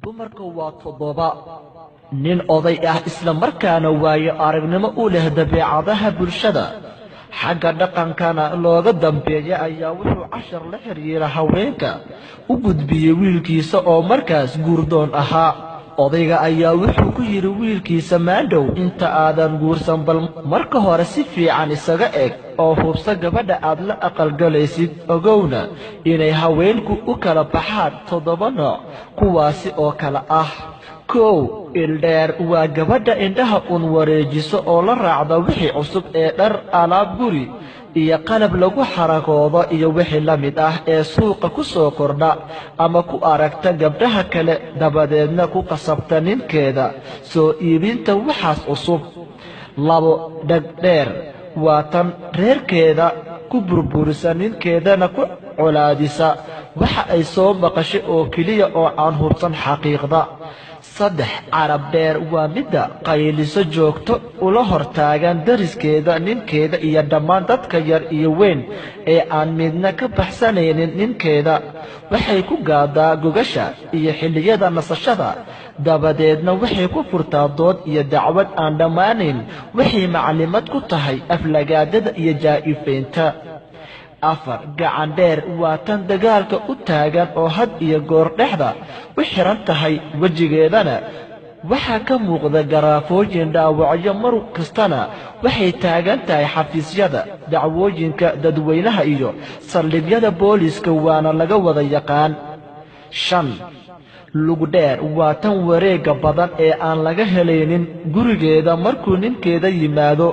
dumarka waa todoba nin oday ah isla markaana waayo aragnimo u leh dabeecadaha bulshada xagga dhaqankana looga dambeeya ayaa wuxuu cashar la xiriira haweenka u gudbiyey wiilkiisa oo markaas guurdoon ahaa odayga ayaa wuxuu ku yidhi wiilkiisa maandhow inta aadan guursan bal marka hore si fiican isaga eg oo hubsa gabadha aad la aqalgalaysid ogowna inay haweenku u kala baxaan 7 nooc kuwaasi oo kala ah kow ildheer waa gabadha indhaha wareejiso oo la raacda wixii cusub ee dhar alaab guri iyo qalab lagu xarakoodo iyo wixii la mid ah ee suuqa ku soo kordha ama ku aragta gabdhaha kale dabadeedna ku qasabta ninkeeda soo iibinta waxaas cusub labo dhagdheer waa tan reerkeeda ku burburisa ninkeedana ku colaadisa waxa ay soo maqashay oo keliya oo aan hubsan xaqiiqda saddex carab dheer waa midda qayliso joogto ula hortaagan dariskeeda ninkeeda iyo dhammaan dadka yar iyo weyn ee aan midna ka baxsanaynin ninkeeda waxay ku gaadaa gogasha iyo xilliyada nasashada dabadeedna waxay ku furtaa dood iyo dacwad aan dhammaanayn waxay maclimad ku tahay aflagaadada iyo jaa'ifaynta afar gacan dheer waa tan dagaalka u taagan oo had iyo goor dhexda u xiran tahay wejigeedana waxaa ka muuqda garaafooyin dhaawacyo mar kastana waxay taagan tahay xafiisyada dacwooyinka dadweynaha iyo saldhigyada booliiska waana laga wada yaqaan shan lugu dheer waa tan wareegga badan ee aan laga helaynin gurigeeda markuu ninkeeda yimaado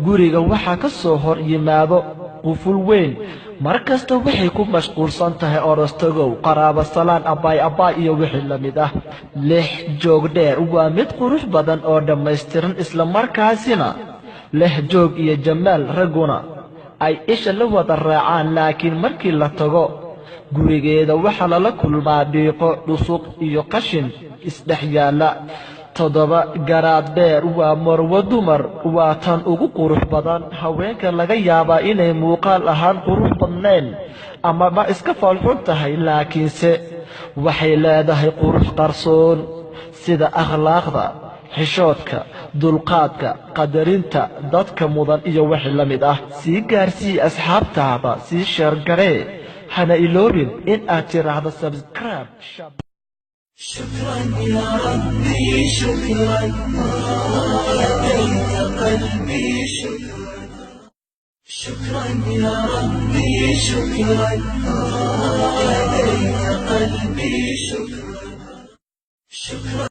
guriga waxaa ka soo hor yimaado quful weyn markasta waxay ku mashquulsan tahay orostogow qaraabo salaan abbaay iyo wixii la mid ah lix joog dheer waa mid qurux badan oo dhammaystiran isla markaasina leh joog iyo jamaal ragguna ay isha la wada raacaan laakiin markii la tago gurigeeda waxaa lala kulmaa dhiiqo dhusuq iyo qashin isdhex yaalla toddoba garaad dheer waa marwo dumar waa tan ugu qurux badan haweenka laga yaabaa inay muuqaal ahaan qurux badnayn ama ma iska falxun tahay laakiinse waxay leedahay qurux qarsoon sida akhlaaqda xishoodka dulqaadka qadarinta dadka mudan iyo wixii la mid ah sii gaarsii asxaabtaada sii sheergaree hana iloobin in aad tiraahdo subscribe شكرا يا ربي شكرا هديت قلبي شكرا شكرا يا ربي شكرا هديت قلبي شكرا